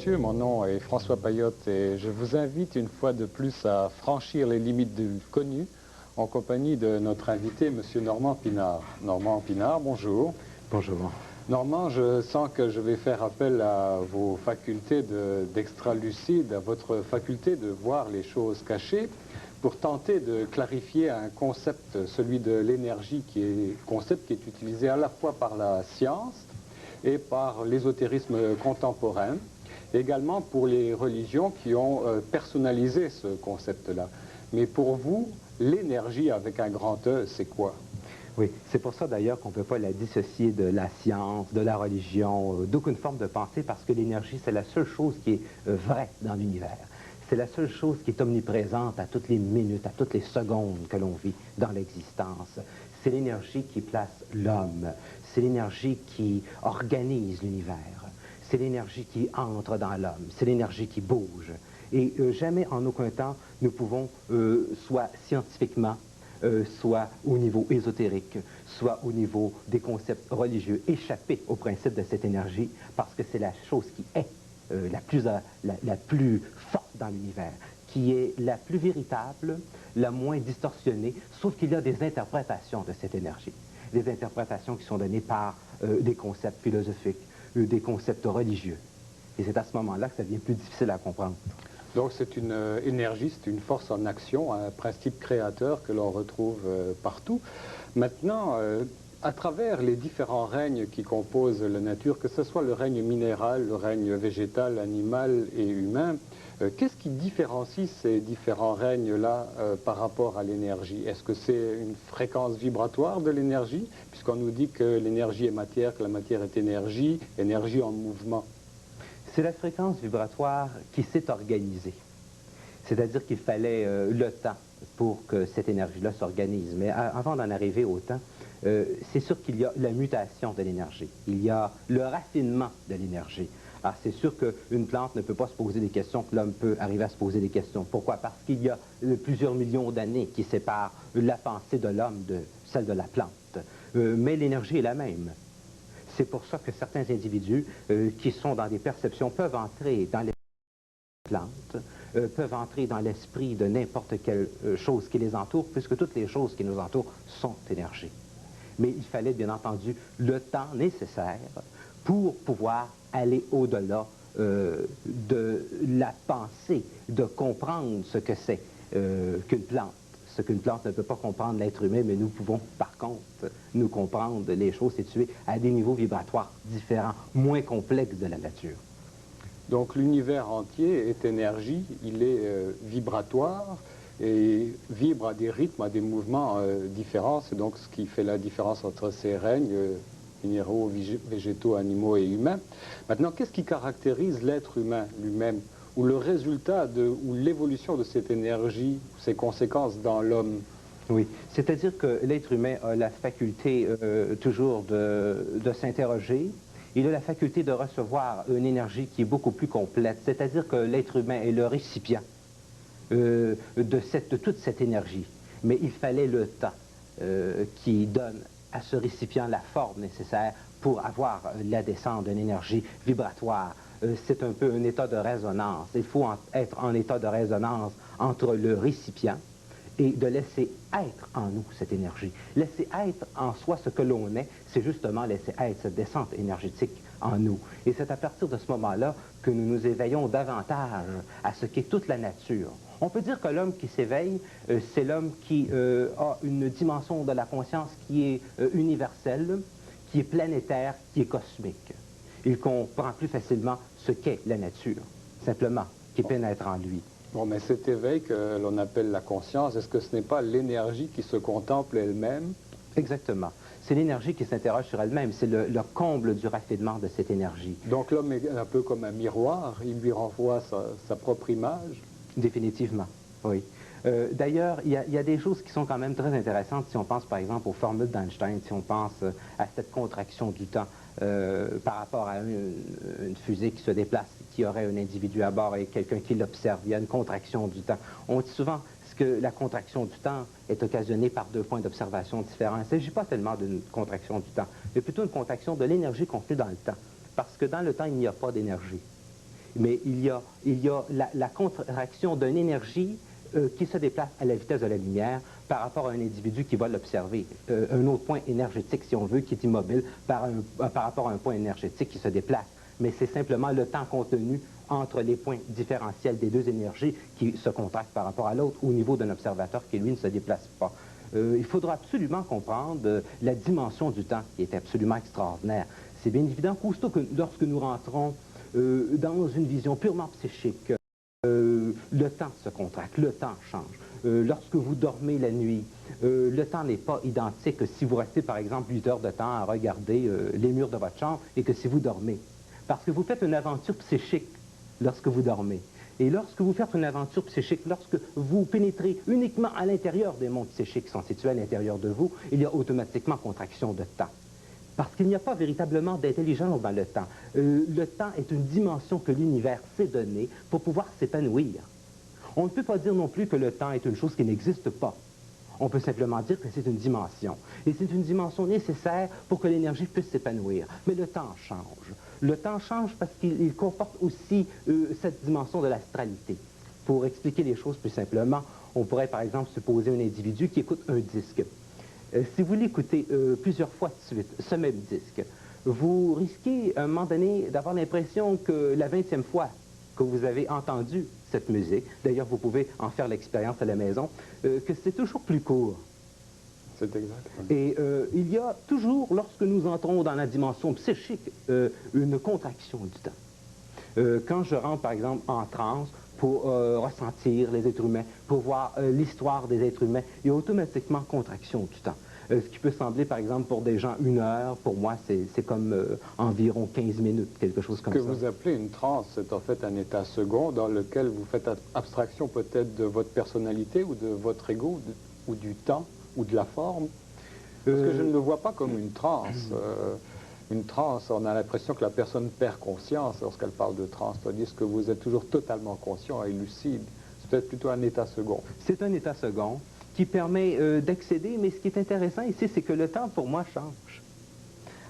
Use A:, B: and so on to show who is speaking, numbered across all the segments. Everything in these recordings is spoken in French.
A: messieurs, mon nom est François Payotte et je vous invite une fois de plus à franchir les limites du connu en compagnie de notre invité, monsieur Normand Pinard. Normand Pinard, bonjour.
B: Bonjour.
A: Normand, je sens que je vais faire appel à vos facultés d'extra-lucide, à votre faculté de voir les choses cachées pour tenter de clarifier un concept, celui de l'énergie, concept qui est utilisé à la fois par la science et par l'ésotérisme contemporain, également pour les religions qui ont personnalisé ce concept-là. Mais pour vous, l'énergie avec un grand E, c'est quoi?
B: Oui, c'est pour ça d'ailleurs qu'on ne peut pas la dissocier de la science, de la religion, d'aucune forme de pensée, parce que l'énergie, c'est la seule chose qui est vraie dans l'univers. C'est la seule chose qui est omniprésente à toutes les minutes, à toutes les secondes que l'on vit dans l'existence. C'est l'énergie qui place l'homme. C'est l'énergie qui organise l'univers. C'est l'énergie qui entre dans l'homme. C'est l'énergie qui bouge. Et jamais, en aucun temps, nous pouvons, soit scientifiquement, soit au niveau ésotérique, soit au niveau des concepts religieux, échapper au principe de cette énergie, parce que c'est la chose qui est la plus forte dans l'univers, qui est la plus véritable, la moins distorsionnée, sauf qu'il y a des interprétations de cette énergie. Des interprétations qui sont données par des concepts philosophiques, des concepts religieux. Et c'est à ce moment-là que ça devient plus difficile à comprendre.
A: Donc c'est une énergie, c'est une force en action, un principe créateur que l'on retrouve partout. Maintenant, à travers les différents règnes qui composent la nature, que ce soit le règne minéral, le règne végétal, animal et humain, qu'est-ce qui différencie ces différents règnes-là par rapport à l'énergie? Est-ce que c'est une fréquence vibratoire de l'énergie, puisqu'on nous dit que l'énergie est matière, que la matière est énergie, énergie en mouvement?
B: C'est la fréquence vibratoire qui s'est organisée. C'est-à-dire qu'il fallait le temps pour que cette énergie-là s'organise. Mais avant d'en arriver au temps, c'est sûr qu'il y a la mutation de l'énergie. Il y a le raffinement de l'énergie. Alors, c'est sûr qu'une plante ne peut pas se poser des questions que l'homme peut arriver à se poser des questions. Pourquoi? Parce qu'il y a plusieurs millions d'années qui séparent la pensée de l'homme de celle de la plante. Mais l'énergie est la même. C'est pour ça que certains individus qui sont dans des perceptions peuvent entrer dans les plantes, peuvent entrer dans l'esprit de n'importe quelle chose qui les entoure, puisque toutes les choses qui nous entourent sont énergie. Mais il fallait bien entendu le temps nécessaire pour pouvoir aller au-delà de la pensée, de comprendre ce que c'est qu'une plante. Ce qu'une plante ne peut pas comprendre l'être humain, mais nous pouvons par contre nous comprendre les choses situées à des niveaux vibratoires différents, moins complexes de la nature.
A: Donc l'univers entier est énergie, il est vibratoire et vibre à des rythmes, à des mouvements différents. C'est donc ce qui fait la différence entre ces règnes, minéraux, végétaux, animaux et humains. Maintenant, qu'est-ce qui caractérise l'être humain lui-même, ou le résultat ou l'évolution de cette énergie, ses conséquences dans l'homme?
B: Oui, c'est-à-dire que l'être humain a la faculté toujours de s'interroger. Il a la faculté de recevoir une énergie qui est beaucoup plus complète, c'est-à-dire que l'être humain est le récipient de toute cette énergie. Mais il fallait le temps qui donne à ce récipient la forme nécessaire pour avoir la descente d'une énergie vibratoire. C'est un peu un état de résonance. Il faut être en état de résonance entre le récipient et de laisser être en nous cette énergie. Laisser être en soi ce que l'on est, c'est justement laisser être cette descente énergétique en nous. Et c'est à partir de ce moment-là que nous nous éveillons davantage à ce qu'est toute la nature. On peut dire que l'homme qui s'éveille, c'est l'homme qui a une dimension de la conscience qui est universelle, qui est planétaire, qui est cosmique. Il comprend plus facilement ce qu'est la nature, simplement, qui pénètre en lui.
A: Bon, mais cet éveil que l'on appelle la conscience, est-ce que ce n'est pas l'énergie qui se contemple elle-même?
B: Exactement. C'est l'énergie qui s'interroge sur elle-même. C'est le comble du raffinement de cette énergie.
A: Donc l'homme est un peu comme un miroir, il lui renvoie sa propre image?
B: Définitivement, oui. D'ailleurs, il y a des choses qui sont quand même très intéressantes si on pense par exemple aux formules d'Einstein, si on pense à cette contraction du temps par rapport à une fusée qui se déplace, qui aurait un individu à bord et quelqu'un qui l'observe. Il y a une contraction du temps. On dit souvent que la contraction du temps est occasionnée par deux points d'observation différents. Il ne s'agit pas tellement d'une contraction du temps, mais plutôt une contraction de l'énergie contenue dans le temps. Parce que dans le temps, il n'y a pas d'énergie. mais il y a la contraction d'une énergie qui se déplace à la vitesse de la lumière par rapport à un individu qui va l'observer. Un autre point énergétique, si on veut, qui est immobile par rapport à un point énergétique qui se déplace. Mais c'est simplement le temps contenu entre les points différentiels des deux énergies qui se contractent par rapport à l'autre au niveau d'un observateur qui, lui, ne se déplace pas. Il faudra absolument comprendre la dimension du temps qui est absolument extraordinaire. C'est bien évident qu'aussitôt que lorsque nous rentrons dans une vision purement psychique, le temps se contracte, le temps change. Lorsque vous dormez la nuit, le temps n'est pas identique si vous restez, par exemple, 8 heures de temps à regarder les murs de votre chambre et que si vous dormez. Parce que vous faites une aventure psychique lorsque vous dormez. Et lorsque vous faites une aventure psychique, lorsque vous pénétrez uniquement à l'intérieur des mondes psychiques qui sont situés à l'intérieur de vous, il y a automatiquement contraction de temps. Parce qu'il n'y a pas véritablement d'intelligence dans le temps. Le temps est une dimension que l'univers s'est donnée pour pouvoir s'épanouir. On ne peut pas dire non plus que le temps est une chose qui n'existe pas. On peut simplement dire que c'est une dimension. Et c'est une dimension nécessaire pour que l'énergie puisse s'épanouir. Mais le temps change. Le temps change parce qu'il comporte aussi cette dimension de l'astralité. Pour expliquer les choses plus simplement, on pourrait par exemple supposer un individu qui écoute un disque. Si vous l'écoutez plusieurs fois de suite, ce même disque, vous risquez à un moment donné d'avoir l'impression que la 20e fois que vous avez entendu cette musique, d'ailleurs vous pouvez en faire l'expérience à la maison, que c'est toujours plus court.
A: C'est exact.
B: Et il y a toujours, lorsque nous entrons dans la dimension psychique, une contraction du temps. Quand je rentre par exemple en transe, pour ressentir les êtres humains, pour voir l'histoire des êtres humains, il y a automatiquement contraction du temps. Ce qui peut sembler, par exemple, pour des gens 1 heure, pour moi, c'est comme environ 15 minutes, quelque chose comme ça.
A: Ce que vous appelez une transe, c'est en fait un état second dans lequel vous faites abstraction peut-être de votre personnalité ou de votre ego, ou du temps, ou de la forme. Parce que je ne le vois pas comme une transe. Une transe, on a l'impression que la personne perd conscience lorsqu'elle parle de transe, tandis que vous êtes toujours totalement conscient et lucide. C'est peut-être plutôt un état second.
B: C'est un état second qui permet d'accéder, mais ce qui est intéressant ici, c'est que le temps, pour moi, change.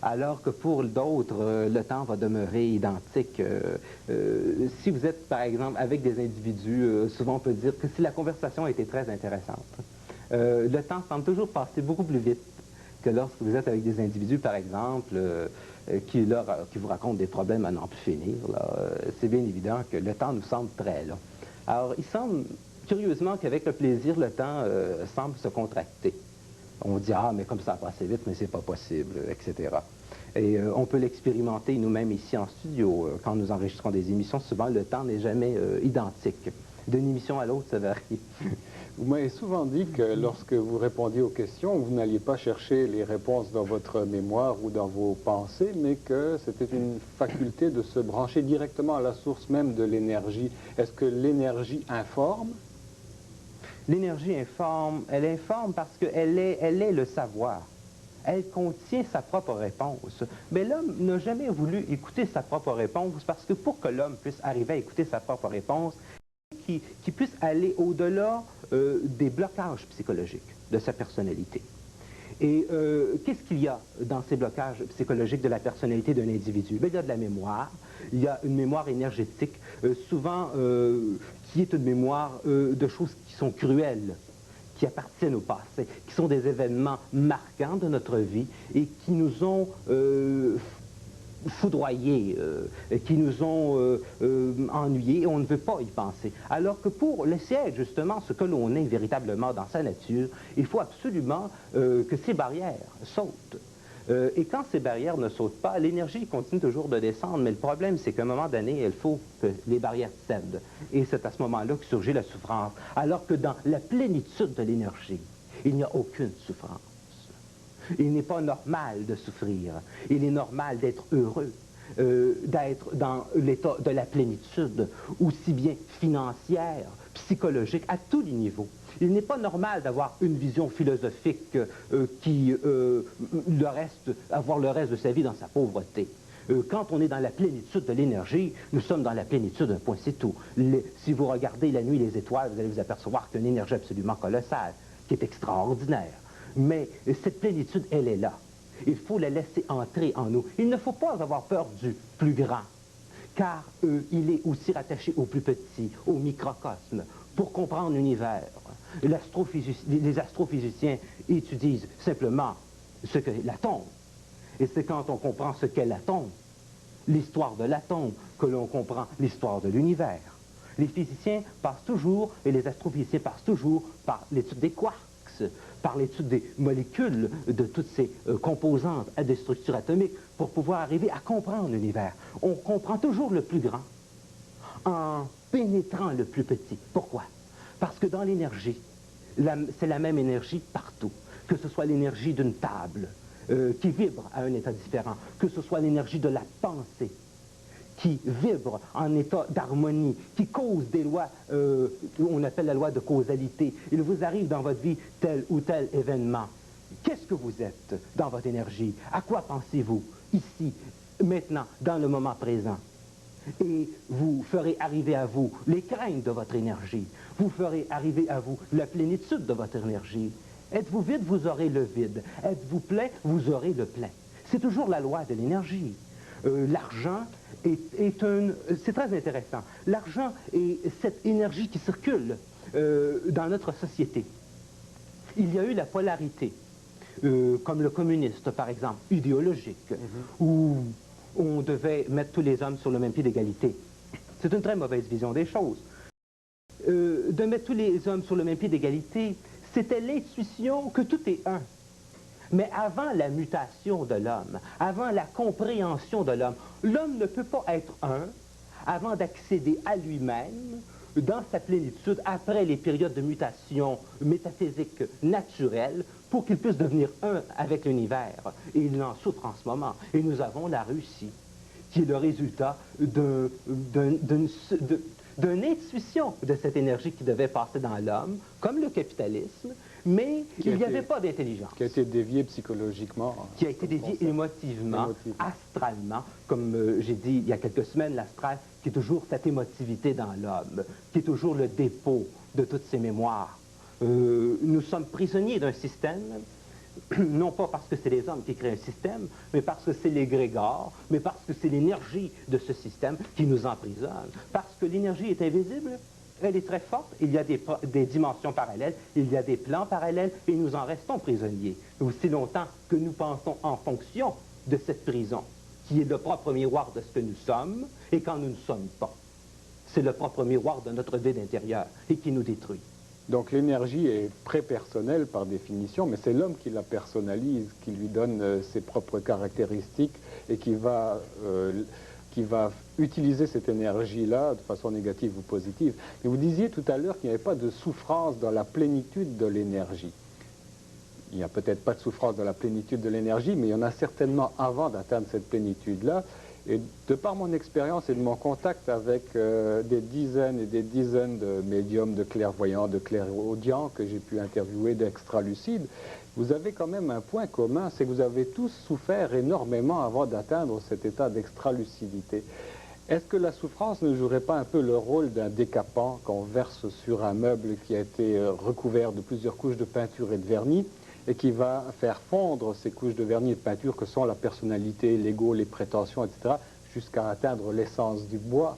B: Alors que pour d'autres, le temps va demeurer identique. Si vous êtes, par exemple, avec des individus, souvent on peut dire que si la conversation a été très intéressante, le temps semble toujours passer beaucoup plus vite que lorsque vous êtes avec des individus, par exemple, qui vous racontent des problèmes à n'en plus finir. C'est bien évident que le temps nous semble très long. Alors, il semble, curieusement, qu'avec le plaisir, le temps semble se contracter. On dit, ah, mais comme ça a passé vite, mais c'est pas possible, etc. Et on peut l'expérimenter nous-mêmes ici en studio. Quand nous enregistrons des émissions, souvent, le temps n'est jamais identique. D'une émission à l'autre, ça varie.
A: Vous m'avez souvent dit que lorsque vous répondiez aux questions, vous n'alliez pas chercher les réponses dans votre mémoire ou dans vos pensées, mais que c'était une faculté de se brancher directement à la source même de l'énergie. Est-ce que l'énergie informe?
B: L'énergie informe, elle informe parce qu'elle est le savoir. Elle contient sa propre réponse. Mais l'homme n'a jamais voulu écouter sa propre réponse parce que pour que l'homme puisse arriver à écouter sa propre réponse, qui puisse aller au-delà des blocages psychologiques de sa personnalité. Et qu'est-ce qu'il y a dans ces blocages psychologiques de la personnalité d'un individu? Bien, il y a de la mémoire, il y a une mémoire énergétique, souvent qui est une mémoire de choses qui sont cruelles, qui appartiennent au passé, qui sont des événements marquants de notre vie et qui nous ont foudroyés, qui nous ont ennuyés, et on ne veut pas y penser. Alors que pour laisser être justement ce que l'on est véritablement dans sa nature, il faut absolument que ces barrières sautent. Et quand ces barrières ne sautent pas, l'énergie continue toujours de descendre, mais le problème, c'est qu'à un moment donné, il faut que les barrières cèdent. Et c'est à ce moment-là que surgit la souffrance. Alors que dans la plénitude de l'énergie, il n'y a aucune souffrance. Il n'est pas normal de souffrir. Il est normal d'être heureux, d'être dans l'état de la plénitude, aussi bien financière, psychologique, à tous les niveaux. Il n'est pas normal d'avoir une vision philosophique avoir le reste de sa vie dans sa pauvreté. Quand on est dans la plénitude de l'énergie, nous sommes dans la plénitude d'un point, c'est tout. Si vous regardez la nuit les étoiles, vous allez vous apercevoir qu'il y a une énergie absolument colossale, qui est extraordinaire. Mais cette plénitude, elle est là. Il faut la laisser entrer en nous. Il ne faut pas avoir peur du plus grand, car il est aussi rattaché au plus petit, au microcosme. Pour comprendre l'univers, les astrophysiciens étudient simplement ce qu'est l'atome. Et c'est quand on comprend ce qu'est l'atome, l'histoire de l'atome, que l'on comprend l'histoire de l'univers. Les physiciens passent toujours, et les astrophysiciens passent toujours par l'étude des quarks, par l'étude des molécules, de toutes ces composantes à des structures atomiques, pour pouvoir arriver à comprendre l'univers. On comprend toujours le plus grand en pénétrant le plus petit. Pourquoi? Parce que dans l'énergie, c'est la même énergie partout. Que ce soit l'énergie d'une table qui vibre à un état différent, que ce soit l'énergie de la pensée qui vibre en état d'harmonie, qui cause des lois, on appelle la loi de causalité. Il vous arrive dans votre vie tel ou tel événement. Qu'est-ce que vous êtes dans votre énergie? À quoi pensez-vous ici, maintenant, dans le moment présent? Et vous ferez arriver à vous les craintes de votre énergie. Vous ferez arriver à vous la plénitude de votre énergie. Êtes-vous vide, vous aurez le vide. Êtes-vous plein, vous aurez le plein. C'est toujours la loi de l'énergie. L'argent c'est très intéressant. L'argent est cette énergie qui circule dans notre société. Il y a eu la polarité, comme le communiste, par exemple, idéologique, où on devait mettre tous les hommes sur le même pied d'égalité. C'est une très mauvaise vision des choses. De mettre tous les hommes sur le même pied d'égalité, c'était l'intuition que tout est un. Mais avant la mutation de l'homme, avant la compréhension de l'homme, l'homme ne peut pas être un avant d'accéder à lui-même dans sa plénitude après les périodes de mutation métaphysique naturelle pour qu'il puisse devenir un avec l'univers. Et il en souffre en ce moment. Et nous avons la Russie, qui est le résultat d'une intuition de cette énergie qui devait passer dans l'homme, comme le capitalisme, mais il n'y avait pas d'intelligence.
A: Qui a été dévié psychologiquement.
B: Qui a été dévié émotivement, astralement, comme j'ai dit il y a quelques semaines, l'astral, qui est toujours cette émotivité dans l'homme, qui est toujours le dépôt de toutes ces mémoires. Nous sommes prisonniers d'un système, non pas parce que c'est les hommes qui créent un système, mais parce que c'est l'égrégore, mais parce que c'est l'énergie de ce système qui nous emprisonne. Parce que l'énergie est invisible, elle est très forte, il y a des dimensions parallèles, il y a des plans parallèles, et nous en restons prisonniers. Aussi longtemps que nous pensons en fonction de cette prison, qui est le propre miroir de ce que nous sommes, et quand nous ne sommes pas. C'est le propre miroir de notre vide intérieur, et qui nous détruit.
A: Donc l'énergie est prépersonnelle par définition, mais c'est l'homme qui la personnalise, qui lui donne ses propres caractéristiques, et qui va utiliser cette énergie-là de façon négative ou positive. Mais vous disiez tout à l'heure qu'il n'y avait pas de souffrance dans la plénitude de l'énergie. Il n'y a peut-être pas de souffrance dans la plénitude de l'énergie, mais il y en a certainement avant d'atteindre cette plénitude-là. Et de par mon expérience et de mon contact avec des dizaines et des dizaines de médiums, de clairvoyants, de clairaudients que j'ai pu interviewer, d'extralucides, vous avez quand même un point commun, c'est que vous avez tous souffert énormément avant d'atteindre cet état d'extralucidité. Est-ce que la souffrance ne jouerait pas un peu le rôle d'un décapant qu'on verse sur un meuble qui a été recouvert de plusieurs couches de peinture et de vernis et qui va faire fondre ces couches de vernis et de peinture que sont la personnalité, l'ego, les prétentions, etc., jusqu'à atteindre l'essence du bois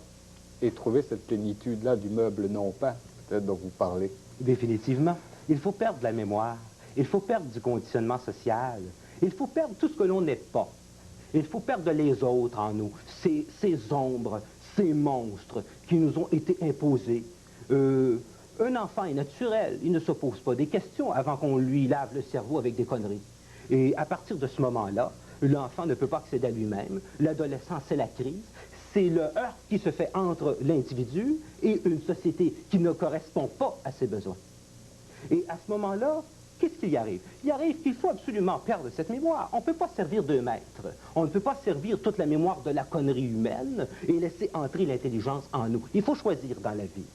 A: et trouver cette plénitude-là du meuble non peint, peut-être dont vous parlez?
B: Définitivement. Il faut perdre la mémoire. Il faut perdre du conditionnement social. Il faut perdre tout ce que l'on n'est pas. Il faut perdre les autres en nous, ces ombres, ces monstres qui nous ont été imposés. Un enfant est naturel, il ne se pose pas des questions avant qu'on lui lave le cerveau avec des conneries. Et à partir de ce moment-là, l'enfant ne peut pas accéder à lui-même. L'adolescence, c'est la crise. C'est le heurt qui se fait entre l'individu et une société qui ne correspond pas à ses besoins. Et à ce moment-là, qu'est-ce qu'il y arrive? Il arrive qu'il faut absolument perdre cette mémoire. On ne peut pas servir de maître. On ne peut pas servir toute la mémoire de la connerie humaine et laisser entrer l'intelligence en nous. Il faut choisir dans la vie.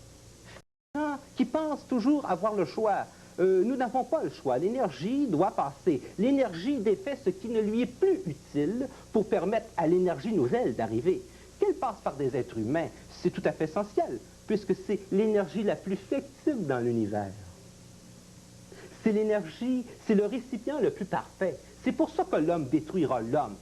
B: Qui pensent toujours avoir le choix. Nous n'avons pas le choix. L'énergie doit passer. L'énergie défait ce qui ne lui est plus utile pour permettre à l'énergie nouvelle d'arriver. Qu'elle passe par des êtres humains, c'est tout à fait essentiel, puisque c'est l'énergie la plus flexible dans l'univers. C'est l'énergie, c'est le récipient le plus parfait. C'est pour ça que l'homme détruira l'homme,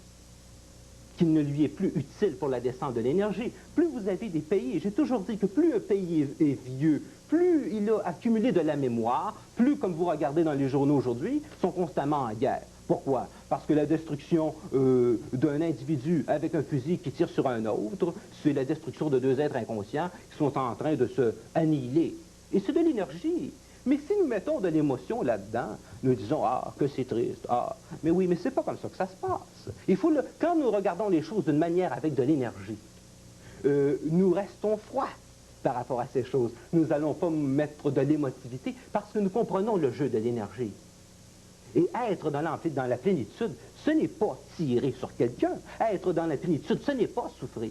B: qu'il ne lui est plus utile pour la descente de l'énergie. Plus vous avez des pays, et j'ai toujours dit que plus un pays est vieux, plus il a accumulé de la mémoire, plus, comme vous regardez dans les journaux aujourd'hui, sont constamment en guerre. Pourquoi? Parce que la destruction d'un individu avec un fusil qui tire sur un autre, c'est la destruction de deux êtres inconscients qui sont en train de se annihiler. Et c'est de l'énergie. Mais si nous mettons de l'émotion là-dedans, nous disons, ah, que c'est triste, ah, mais oui, mais c'est pas comme ça que ça se passe. Quand nous regardons les choses d'une manière avec de l'énergie, nous restons froids par rapport à ces choses. Nous n'allons pas mettre de l'émotivité parce que nous comprenons le jeu de l'énergie. Et être dans la plénitude, ce n'est pas tirer sur quelqu'un. Être dans la plénitude, ce n'est pas souffrir.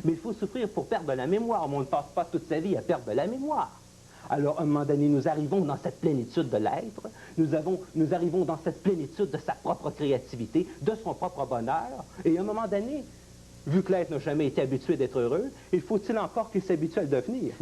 B: Mais il faut souffrir pour perdre de la mémoire. Mais on ne passe pas toute sa vie à perdre de la mémoire. Alors, à un moment donné, nous arrivons dans cette plénitude de l'être, nous arrivons dans cette plénitude de sa propre créativité, de son propre bonheur, et à un moment donné, vu que l'être n'a jamais été habitué d'être heureux, il faut-il encore qu'il s'habitue à le devenir?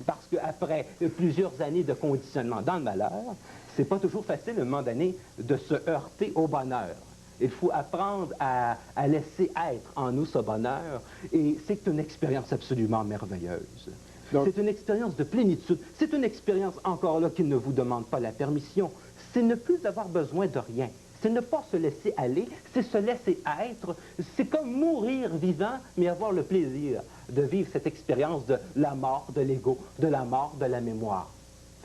B: Parce qu'après plusieurs années de conditionnement dans le malheur, c'est pas toujours facile, à un moment donné, de se heurter au bonheur. Il faut apprendre à laisser être en nous ce bonheur, et c'est une expérience absolument merveilleuse. C'est une expérience de plénitude. C'est une expérience, encore là, qui ne vous demande pas la permission. C'est ne plus avoir besoin de rien. C'est ne pas se laisser aller, c'est se laisser être. C'est comme mourir vivant, mais avoir le plaisir de vivre cette expérience de la mort de l'ego, de la mort de la mémoire.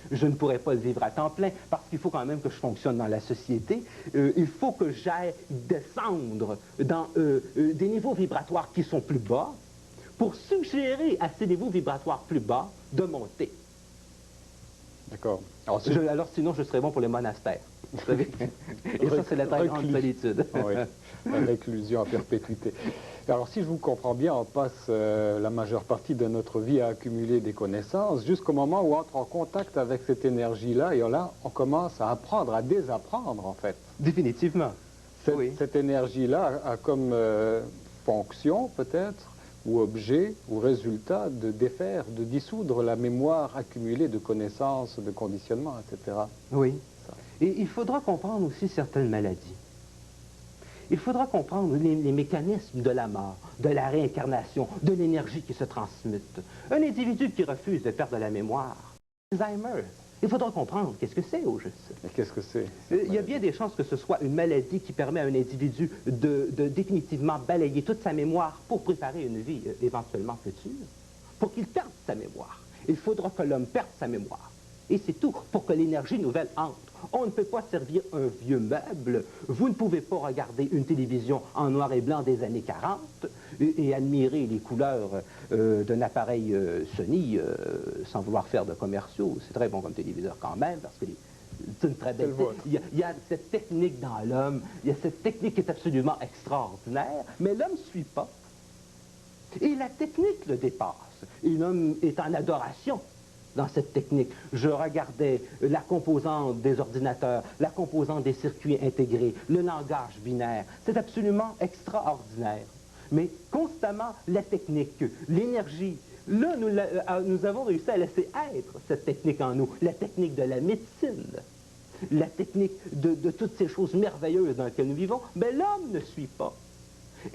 B: Je ne pourrais pas le vivre à temps plein, parce qu'il faut quand même que je fonctionne dans la société. Il faut que j'aille descendre dans des niveaux vibratoires qui sont plus bas, pour suggérer à ces niveaux vibratoires plus bas de monter.
A: D'accord.
B: Alors sinon, je serais bon pour les monastères. Vous savez? Et ça, c'est la très grande solitude.
A: Oui, réclusion à perpétuité. Alors, si je vous comprends bien, on passe la majeure partie de notre vie à accumuler des connaissances jusqu'au moment où on entre en contact avec cette énergie-là, et là, on commence à apprendre, à désapprendre, en fait.
B: Définitivement.
A: Cette énergie-là a comme fonction, peut-être, ou objet, ou résultat, de défaire, de dissoudre la mémoire accumulée de connaissances, de conditionnements, etc.
B: Oui. Ça. Et il faudra comprendre aussi certaines maladies. Il faudra comprendre les mécanismes de la mort, de la réincarnation, de l'énergie qui se transmute. Un individu qui refuse de perdre la mémoire, Alzheimer, il faudra comprendre qu'est-ce que c'est au juste.
A: Mais qu'est-ce que c'est?
B: Il y a bien des chances que ce soit une maladie qui permet à un individu de définitivement balayer toute sa mémoire pour préparer une vie éventuellement future. Pour qu'il perde sa mémoire, il faudra que l'homme perde sa mémoire. Et c'est tout, pour que l'énergie nouvelle entre. On ne peut pas servir un vieux meuble. Vous ne pouvez pas regarder une télévision en noir et blanc des années 40 et admirer les couleurs d'un appareil Sony sans vouloir faire de commerciaux. C'est très bon comme téléviseur quand même, parce que c'est une très belle... Il y a cette technique dans l'homme, il y a cette technique qui est absolument extraordinaire, mais l'homme ne suit pas. Et la technique le dépasse. Et l'homme est en adoration dans cette technique. Je regardais la composante des ordinateurs, la composante des circuits intégrés, le langage binaire. C'est absolument extraordinaire. Mais constamment, la technique, l'énergie, là, nous avons réussi à laisser être cette technique en nous, la technique de la médecine, la technique de toutes ces choses merveilleuses dans lesquelles nous vivons, mais l'homme ne suit pas.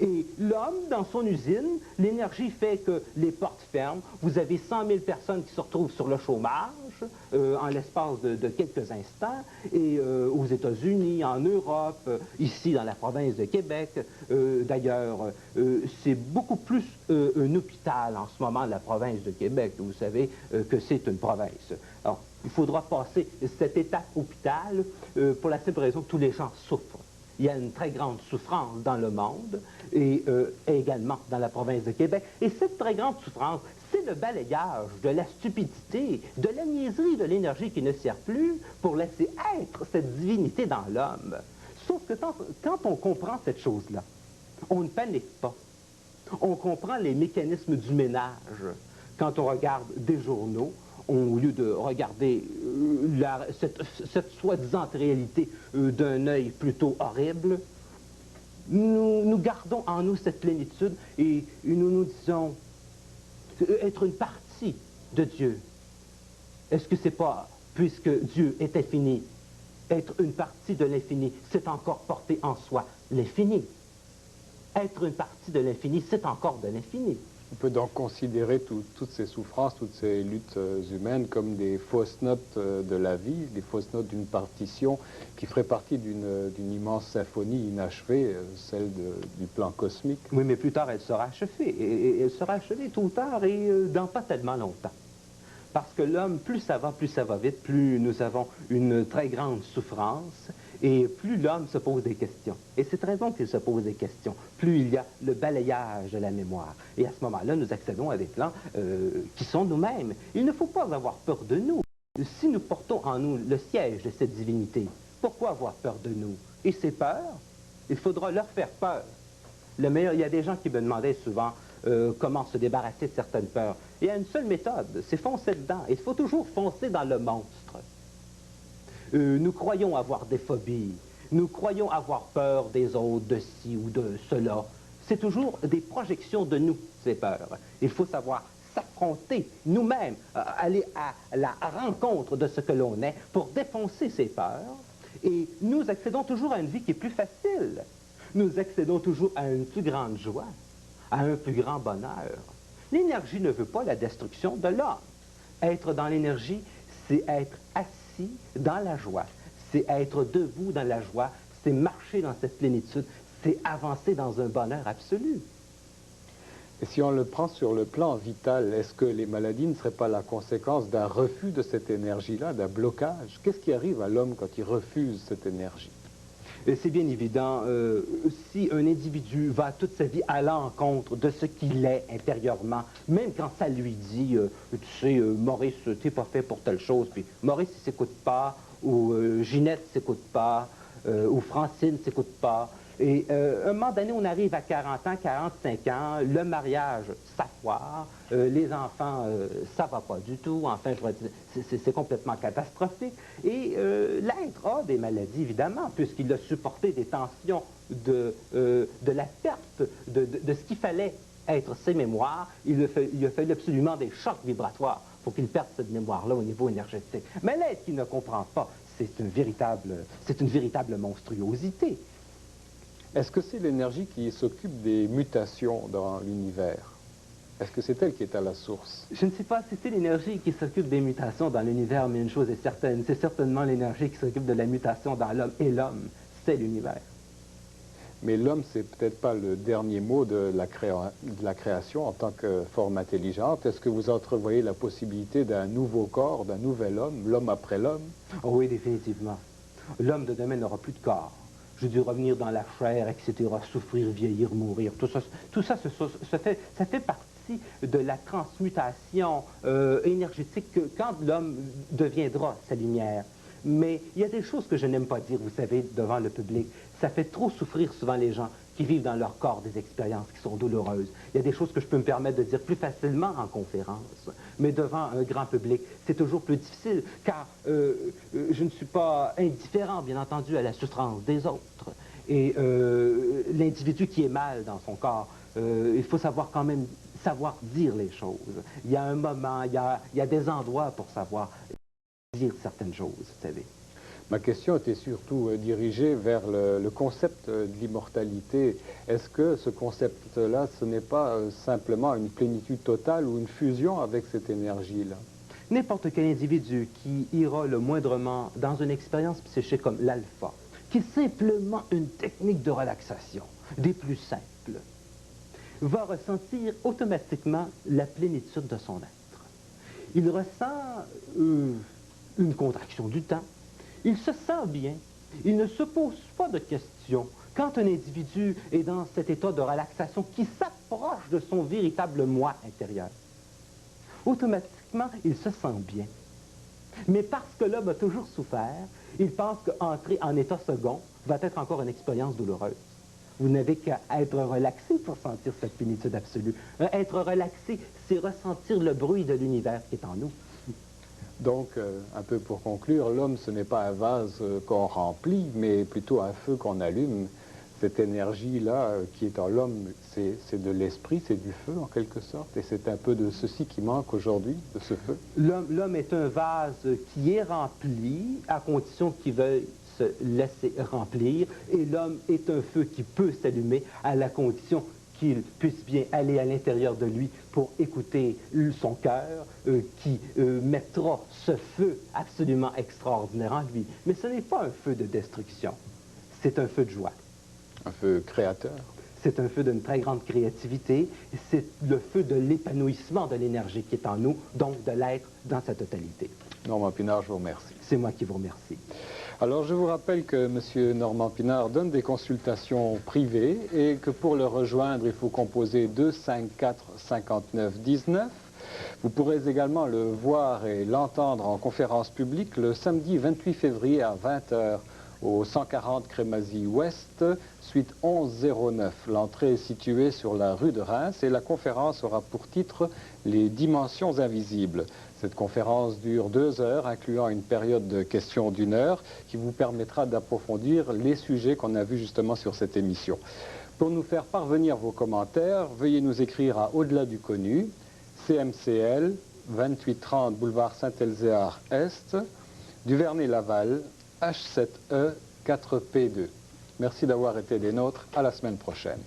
B: Et l'homme, dans son usine, l'énergie fait que les portes ferment. Vous avez 100 000 personnes qui se retrouvent sur le chômage en l'espace de quelques instants. Et aux États-Unis, en Europe, ici dans la province de Québec, d'ailleurs, c'est beaucoup plus un hôpital en ce moment, la province de Québec, vous savez, que c'est une province. Alors, il faudra passer cette étape hôpital pour la simple raison que tous les gens souffrent. Il y a une très grande souffrance dans le monde et également dans la province de Québec. Et cette très grande souffrance, c'est le balayage de la stupidité, de la niaiserie, de l'énergie qui ne sert plus pour laisser être cette divinité dans l'homme. Sauf que quand on comprend cette chose-là, on ne panique pas. On comprend les mécanismes du ménage. Quand on regarde des journaux, au lieu de regarder cette soi-disant réalité d'un œil plutôt horrible, nous gardons en nous cette plénitude et nous nous disons être une partie de Dieu. Est-ce que c'est pas, puisque Dieu est infini, être une partie de l'infini, c'est encore porter en soi l'infini. Être une partie de l'infini, c'est encore de l'infini.
A: On peut donc considérer toutes ces souffrances, toutes ces luttes humaines comme des fausses notes de la vie, des fausses notes d'une partition qui ferait partie d'une immense symphonie inachevée, celle du plan cosmique.
B: Oui, mais plus tard, elle sera achevée. Et elle sera achevée tôt ou tard et dans pas tellement longtemps. Parce que l'homme, plus ça va vite, plus nous avons une très grande souffrance et plus l'homme se pose des questions. Et c'est très bon qu'il se pose des questions. Plus il y a le balayage de la mémoire. Et à ce moment-là, nous accédons à des plans qui sont nous-mêmes. Il ne faut pas avoir peur de nous. Si nous portons en nous le siège de cette divinité, pourquoi avoir peur de nous? Et ces peurs, il faudra leur faire peur. Le meilleur, il y a des gens qui me demandaient souvent comment se débarrasser de certaines peurs. Il y a une seule méthode, c'est foncer dedans. Il faut toujours foncer dans le monstre. Nous croyons avoir des phobies, nous croyons avoir peur des autres, de ci ou de cela. C'est toujours des projections de nous, ces peurs. Il faut savoir s'affronter nous-mêmes, aller à la rencontre de ce que l'on est pour défoncer ces peurs. Et nous accédons toujours à une vie qui est plus facile. Nous accédons toujours à une plus grande joie, à un plus grand bonheur. L'énergie ne veut pas la destruction de l'homme. Être dans l'énergie, c'est être assis dans la joie, c'est être debout dans la joie, c'est marcher dans cette plénitude, c'est avancer dans un bonheur absolu.
A: Et si on le prend sur le plan vital, est-ce que les maladies ne seraient pas la conséquence d'un refus de cette énergie-là, d'un blocage? Qu'est-ce qui arrive à l'homme quand il refuse cette énergie?
B: C'est bien évident, si un individu va toute sa vie à l'encontre de ce qu'il est intérieurement, même quand ça lui dit, tu sais, Maurice, t'es pas fait pour telle chose, puis Maurice, il s'écoute pas, ou Ginette s'écoute pas, ou Francine s'écoute pas. Et à un moment donné, on arrive à 40 ans, 45 ans, le mariage, ça foire, les enfants, ça va pas du tout, enfin, c'est complètement catastrophique. Et l'être a des maladies, évidemment, puisqu'il a supporté des tensions de la perte de ce qu'il fallait être ses mémoires. Il a fallu absolument des chocs vibratoires pour qu'il perde cette mémoire-là au niveau énergétique. Mais l'être qui ne comprend pas, c'est une véritable monstruosité.
A: Est-ce que c'est l'énergie qui s'occupe des mutations dans l'univers? Est-ce que c'est elle qui est à la source?
B: Je ne sais pas si c'est l'énergie qui s'occupe des mutations dans l'univers, mais une chose est certaine, c'est certainement l'énergie qui s'occupe de la mutation dans l'homme. Et l'homme, c'est l'univers.
A: Mais l'homme, c'est peut-être pas le dernier mot de la création en tant que forme intelligente. Est-ce que vous entrevoyez la possibilité d'un nouveau corps, d'un nouvel homme, l'homme après l'homme?
B: Oh oui, définitivement. L'homme de demain n'aura plus de corps. Je dû revenir dans la chair, etc., souffrir, vieillir, mourir. Tout ça, ça fait partie de la transmutation énergétique quand l'homme deviendra sa lumière. Mais il y a des choses que je n'aime pas dire, vous savez, devant le public. Ça fait trop souffrir souvent les gens qui vivent dans leur corps des expériences qui sont douloureuses. Il y a des choses que je peux me permettre de dire plus facilement en conférence, mais devant un grand public, c'est toujours plus difficile, car je ne suis pas indifférent, bien entendu, à la souffrance des autres. Et l'individu qui est mal dans son corps, il faut savoir quand même dire les choses. Il y a un moment, il y a des endroits pour savoir dire certaines choses, vous savez.
A: Ma question était surtout dirigée vers le concept de l'immortalité. Est-ce que ce concept-là, ce n'est pas simplement une plénitude totale ou une fusion avec cette énergie-là?
B: N'importe quel individu qui ira le moindrement dans une expérience psychique comme l'alpha, qui est simplement une technique de relaxation, des plus simples, va ressentir automatiquement la plénitude de son être. Il ressent une contraction du temps. Il se sent bien. Il ne se pose pas de questions. Quand un individu est dans cet état de relaxation qui s'approche de son véritable moi intérieur, automatiquement, il se sent bien. Mais parce que l'homme a toujours souffert, il pense qu'entrer en état second va être encore une expérience douloureuse. Vous n'avez qu'à être relaxé pour sentir cette plénitude absolue. Être relaxé, c'est ressentir le bruit de l'univers qui est en nous.
A: Donc, un peu pour conclure, l'homme, ce n'est pas un vase qu'on remplit, mais plutôt un feu qu'on allume. Cette énergie-là qui est en l'homme, c'est de l'esprit, c'est du feu en quelque sorte, et c'est un peu de ceci qui manque aujourd'hui, de ce feu.
B: L'homme est un vase qui est rempli à condition qu'il veuille se laisser remplir, et l'homme est un feu qui peut s'allumer à la condition qu'il puisse bien aller à l'intérieur de lui pour écouter son cœur, qui mettra ce feu absolument extraordinaire en lui. Mais ce n'est pas un feu de destruction, c'est un feu de joie.
A: Un feu créateur.
B: C'est un feu d'une très grande créativité, c'est le feu de l'épanouissement de l'énergie qui est en nous, donc de l'être dans sa totalité.
A: Normand Pinard, je vous remercie.
B: C'est moi qui vous remercie.
A: Alors, je vous rappelle que M. Normand Pinard donne des consultations privées et que pour le rejoindre, il faut composer 254 59 19. Vous pourrez également le voir et l'entendre en conférence publique le samedi 28 février à 20 h au 140 Crémazie Ouest, suite 1109. L'entrée est située sur la rue de Reims et la conférence aura pour titre « Les dimensions invisibles ». Cette conférence dure 2 heures, incluant une période de questions d'1 heure, qui vous permettra d'approfondir les sujets qu'on a vus justement sur cette émission. Pour nous faire parvenir vos commentaires, veuillez nous écrire à Au-delà du connu, CMCL, 2830 boulevard Saint-Elzéar Est, Duvernay-Laval, H7E 4P2. Merci d'avoir été des nôtres. À la semaine prochaine.